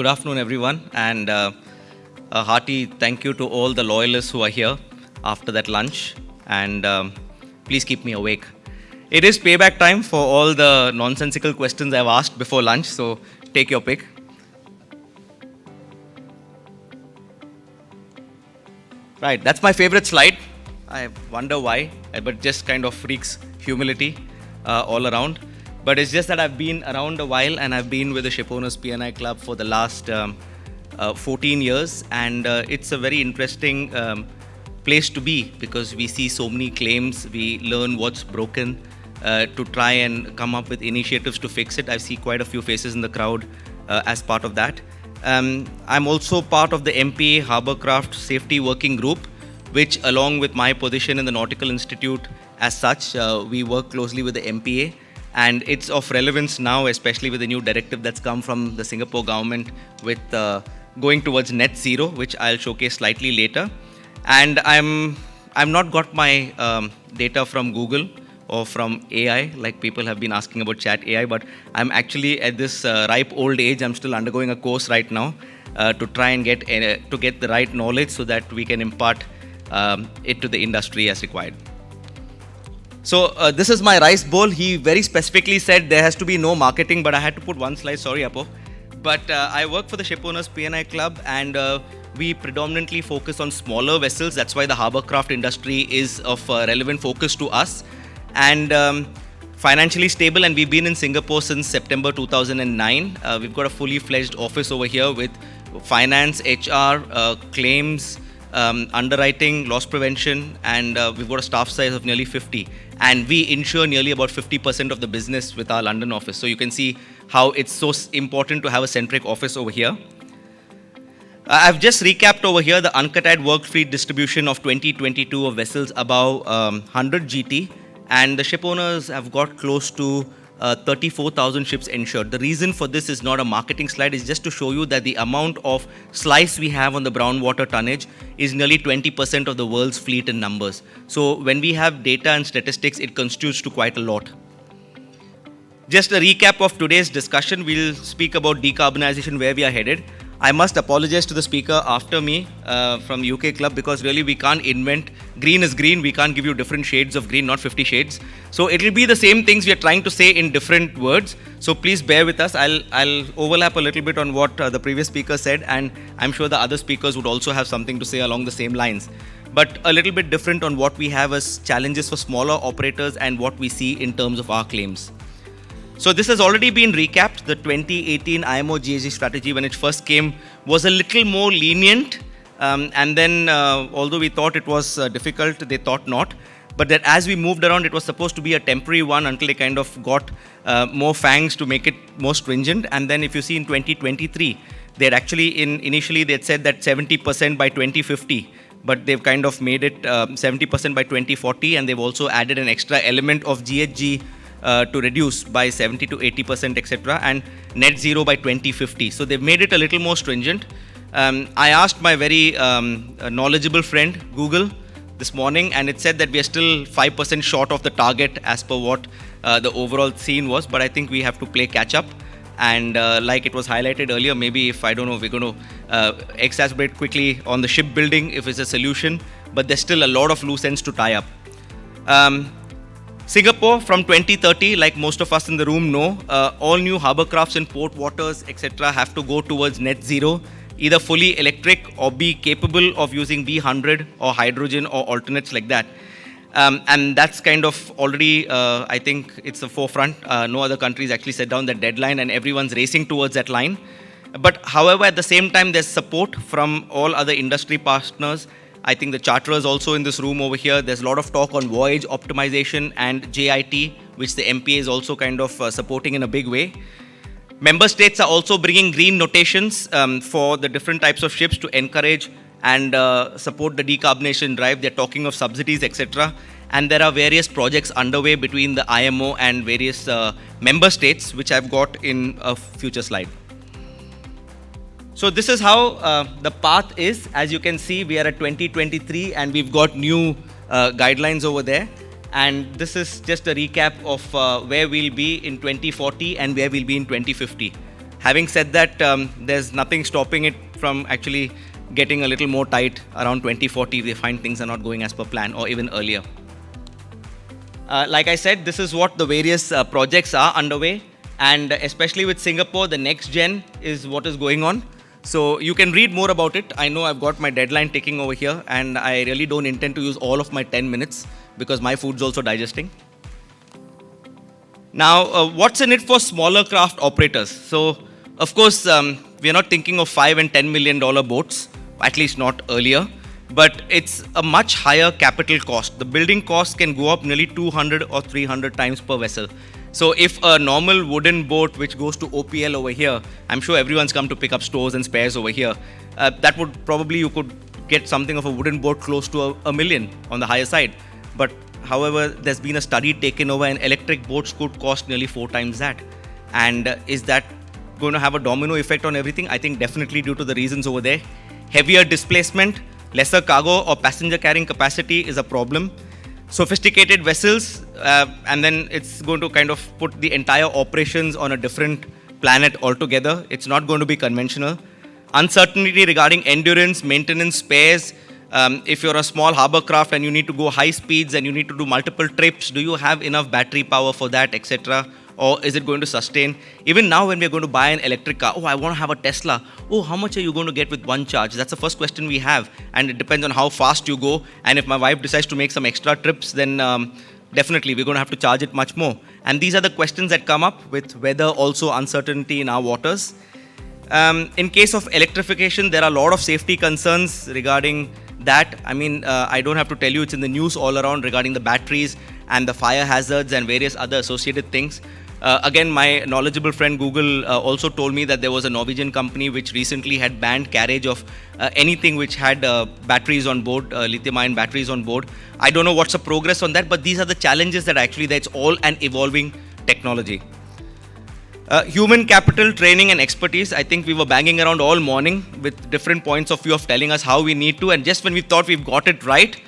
Good afternoon, everyone, and a hearty thank you to all the loyalists who are here after that lunch, and please keep me awake. It is payback time for all the nonsensical questions I've asked before lunch, so take your pick. Right, that's my favorite slide. I wonder why, but just kind of freaks humility all around. But it's just that I've been around a while, and I've been with the Shipowners P&I Club for the last 14 years, and it's a very interesting place to be because we see so many claims, we learn what's broken to try and come up with initiatives to fix it. I see quite a few faces in the crowd as part of that. I'm also part of the MPA Harbourcraft Safety Working Group, which along with my position in the Nautical Institute as such, we work closely with the MPA. And it's of relevance now, especially with the new directive that's come from the Singapore government with going towards net zero, which I'll showcase slightly later. And I'm not got my data from Google or from AI, like people have been asking about chat AI, but I'm actually at this ripe old age. I'm still undergoing a course right now to try and get the right knowledge so that we can impart it to the industry as required. So this is my rice bowl. He very specifically said there has to be no marketing, but I had to put one slide, sorry Apo. But I work for the Shipowners P&I Club, and we predominantly focus on smaller vessels. That's why the harbourcraft industry is of relevant focus to us. And financially stable, and we've been in Singapore since September 2009. We've got a fully fledged office over here with finance, HR, claims, underwriting, loss prevention, and we've got a staff size of nearly 50. And we insure nearly about 50% of the business with our London office. So you can see how it's so important to have a centric office over here. I've just recapped over here the uncutted work fleet distribution of 2022 of vessels above 100 GT. And the shipowners have got close to 34,000 ships insured. The reason for this is not a marketing slide, it's just to show you that the amount of slice we have on the brown water tonnage is nearly 20% of the world's fleet in numbers. So when we have data and statistics, it constitutes to quite a lot. Just a recap of today's discussion, we'll speak about decarbonization, where we are headed. I must apologize to the speaker after me from UK Club, because really we can't invent green is green. We can't give you different shades of green, not 50 shades. So it'll be the same things we are trying to say in different words. So please bear with us. I'll overlap a little bit on what the previous speaker said, and I'm sure the other speakers would also have something to say along the same lines. But a little bit different on what we have as challenges for smaller operators and what we see in terms of our claims. So this has already been recapped. The 2018 IMO GHG strategy, when it first came, was a little more lenient. And then, although we thought it was difficult, they thought not. But that as we moved around, it was supposed to be a temporary one until they kind of got more fangs to make it more stringent. And then if you see in 2023, they had actually, initially they had said that 70% by 2050. But they've kind of made it 70% by 2040. And they've also added an extra element of GHG to reduce by 70 to 80%, etc., and net zero by 2050. So they've made it a little more stringent. I asked my very knowledgeable friend Google this morning, and it said that we are still 5% short of the target as per what the overall scene was. But I think we have to play catch up. And like it was highlighted earlier, maybe if I don't know, we're going to exacerbate quickly on the shipbuilding if it's a solution. But there's still a lot of loose ends to tie up. Singapore from 2030, like most of us in the room know, all new harbour crafts in port waters, etc., have to go towards net zero, either fully electric or be capable of using V100 or hydrogen or alternates like that. And that's kind of already, I think it's the forefront. No other countries actually set down that deadline, and everyone's racing towards that line. But however, at the same time, there's support from all other industry partners. I think the charterers also in this room over here. There's a lot of talk on voyage optimization and JIT, which the MPA is also kind of supporting in a big way. Member states are also bringing green notations for the different types of ships to encourage and support the decarbonization drive. They're talking of subsidies, etc. And there are various projects underway between the IMO and various member states, which I've got in a future slide. So this is how the path is. As you can see, we are at 2023 and we've got new guidelines over there. And this is just a recap of where we'll be in 2040 and where we'll be in 2050. Having said that, there's nothing stopping it from actually getting a little more tight around 2040 if they find things are not going as per plan or even earlier. Like I said, this is what the various projects are underway, and especially with Singapore, the next gen is what is going on. So you can read more about it. I know I've got my deadline ticking over here, and I really don't intend to use all of my 10 minutes because my food's also digesting. Now, what's in it for smaller craft operators? So, of course, we're not thinking of $5 and $10 million boats, at least not earlier, but it's a much higher capital cost. The building cost can go up nearly 200 or 300 times per vessel. So if a normal wooden boat which goes to OPL over here, I'm sure everyone's come to pick up stores and spares over here, that would probably, you could get something of a wooden boat close to $1 million on the higher side. But however, there's been a study taken over, and electric boats could cost nearly 4 times that. And is that going to have a domino effect on everything? I think definitely due to the reasons over there. Heavier displacement, lesser cargo or passenger carrying capacity is a problem. Sophisticated vessels, and then it's going to kind of put the entire operations on a different planet altogether. It's not going to be conventional. Uncertainty regarding endurance, maintenance, spares. If you're a small harbor craft and you need to go high speeds and you need to do multiple trips, do you have enough battery power for that, etc.? Or is it going to sustain? Even now when we're going to buy an electric car, oh, I want to have a Tesla. Oh, how much are you going to get with one charge? That's the first question we have. And it depends on how fast you go. And if my wife decides to make some extra trips, then definitely we're going to have to charge it much more. And these are the questions that come up with weather, also uncertainty in our waters. In case of electrification, there are a lot of safety concerns regarding that. I mean, I don't have to tell you, it's in the news all around regarding the batteries and the fire hazards and various other associated things. Again, my knowledgeable friend Google also told me that there was a Norwegian company which recently had banned carriage of anything which had batteries on board, lithium-ion batteries on board. I don't know what's the progress on that, but these are the challenges that actually that's all an evolving technology. Human capital, training and expertise. I think we were banging around all morning with different points of view of telling us how we need to, and just when we thought we've got it right,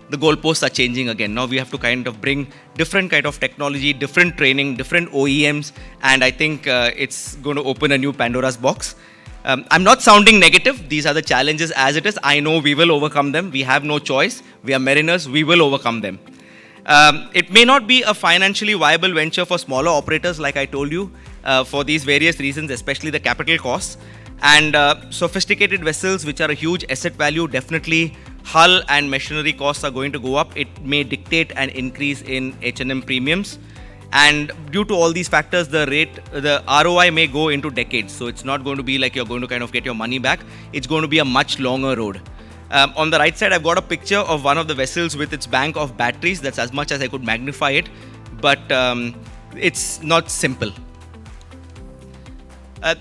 the goalposts are changing again. Now we have to kind of bring different kind of technology, different training, different OEMs, and I think it's going to open a new Pandora's box. I'm not sounding negative. These are the challenges as it is. I know we will overcome them. We have no choice. We are mariners. We will overcome them. It may not be a financially viable venture for smaller operators, like I told you, for these various reasons, especially the capital costs. And sophisticated vessels, which are a huge asset value, definitely hull and machinery costs are going to go up. It may dictate an increase in H&M premiums. And due to all these factors, the ROI may go into decades. So it's not going to be like you're going to kind of get your money back. It's going to be a much longer road. On the right side, I've got a picture of one of the vessels with its bank of batteries. That's as much as I could magnify it. But it's not simple.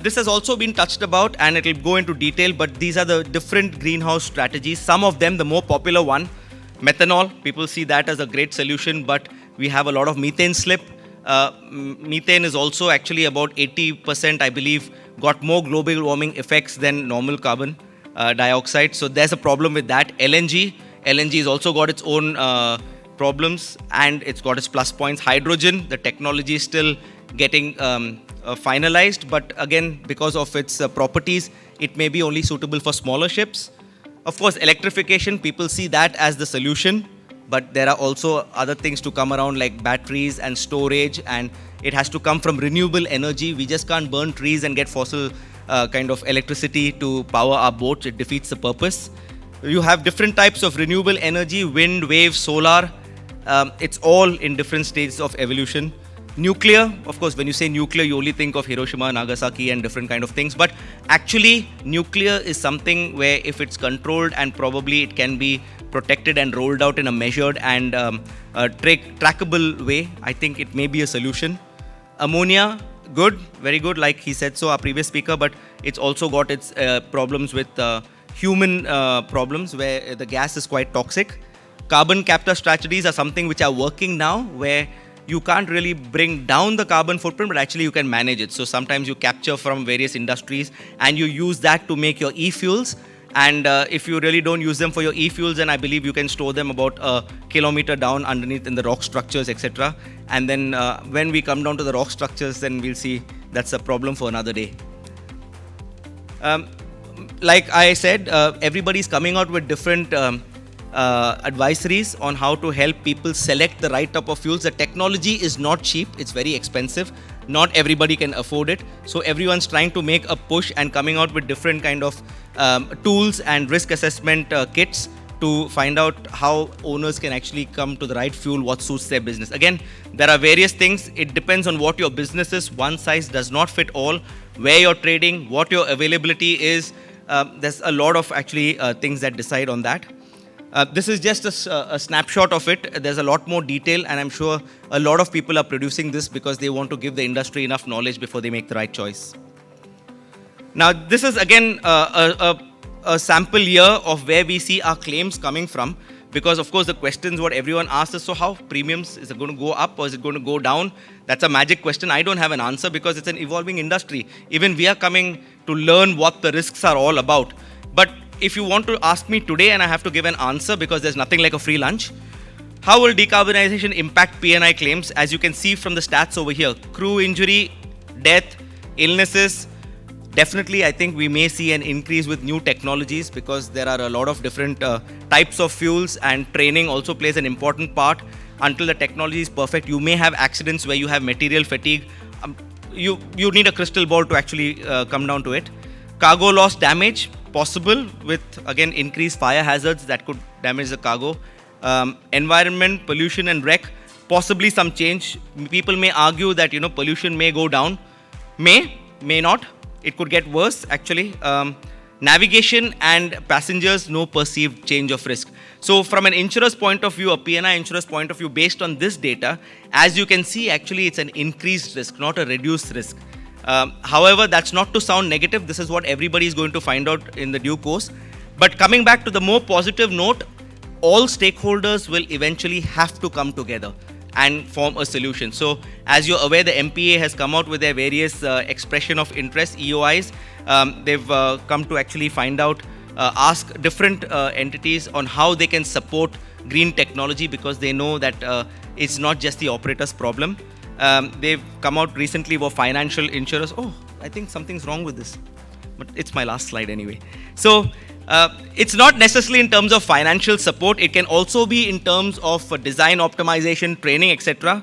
This has also been touched about, and it will go into detail, but these are the different greenhouse strategies. Some of them, the more popular one, methanol, people see that as a great solution, but we have a lot of methane slip. Methane is also actually about 80%, I believe, got more global warming effects than normal carbon dioxide. So there's a problem with that. LNG has also got its own problems, and it's got its plus points. Hydrogen, the technology is still getting finalized, but again, because of its properties, it may be only suitable for smaller ships. Of course, electrification, people see that as the solution, but there are also other things to come around like batteries and storage, and it has to come from renewable energy. We just can't burn trees and get fossil kind of electricity to power our boats. It defeats the purpose. You have different types of renewable energy, wind, wave, solar. It's all in different stages of evolution. Nuclear, of course, when you say nuclear, you only think of Hiroshima, Nagasaki and different kind of things. But actually, nuclear is something where if it's controlled and probably it can be protected and rolled out in a measured and trackable way, I think it may be a solution. Ammonia, good, very good, like he said so, our previous speaker, but it's also got its problems with human problems where the gas is quite toxic. Carbon capture strategies are something which are working now, where you can't really bring down the carbon footprint, but actually you can manage it. So sometimes you capture from various industries and you use that to make your e-fuels. And if you really don't use them for your e-fuels, then I believe you can store them about a kilometer down underneath in the rock structures, etc. And then when we come down to the rock structures, then we'll see that's a problem for another day. Like I said, everybody's coming out with different advisories on how to help people select the right type of fuels. The technology is not cheap, it's very expensive. Not everybody can afford it. So everyone's trying to make a push and coming out with different kind of tools and risk assessment kits to find out how owners can actually come to the right fuel, what suits their business. Again, there are various things. It depends on what your business is. One size does not fit all. Where you're trading, what your availability is. There's a lot of actually things that decide on that. This is just a snapshot of it. There's a lot more detail, and I'm sure a lot of people are producing this because they want to give the industry enough knowledge before they make the right choice. Now, this is again a sample year of where we see our claims coming from, because of course the questions what everyone asks is, so how premiums, is it going to go up or is it going to go down? That's a magic question. I don't have an answer because it's an evolving industry. Even we are coming to learn what the risks are all about. But if you want to ask me today and I have to give an answer because there's nothing like a free lunch, how will decarbonization impact P&I claims? As you can see from the stats over here, crew injury, death, illnesses, definitely, I think we may see an increase with new technologies because there are a lot of different types of fuels, and training also plays an important part. Until the technology is perfect, you may have accidents where you have material fatigue. You need a crystal ball to actually come down to it. Cargo loss damage, possible with, again, increased fire hazards that could damage the cargo. Environment, pollution and wreck, possibly some change. People may argue that, pollution may go down. May not. It could get worse, actually. Navigation and passengers, no perceived change of risk. So from an insurer's point of view, a P&I insurer's point of view, based on this data, as you can see, actually it's an increased risk, not a reduced risk. However, that's not to sound negative. This is what everybody is going to find out in the due course. But coming back to the more positive note, all stakeholders will eventually have to come together and form a solution. So as you're aware, the MPA has come out with their various expression of interest, EOIs. They've come to actually find out, ask different entities on how they can support green technology, because they know that it's not just the operator's problem. They've come out recently with financial insurers. Oh, I think something's wrong with this, but it's my last slide anyway. So it's not necessarily in terms of financial support. It can also be in terms of design optimization, training, etc.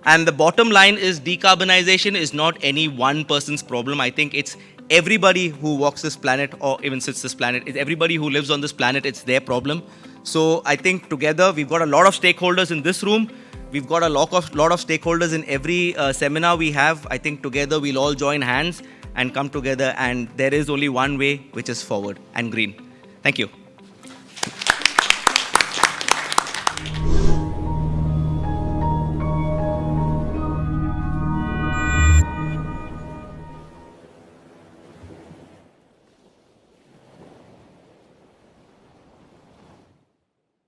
And the bottom line is decarbonization is not any one person's problem. I think it's everybody who walks this planet or even sits this planet. It's everybody who lives on this planet. It's their problem. So I think together we've got a lot of stakeholders in this room. We've got a lot of stakeholders in every seminar we have. I think together we'll all join hands and come together, and there is only one way, which is forward and green. Thank you.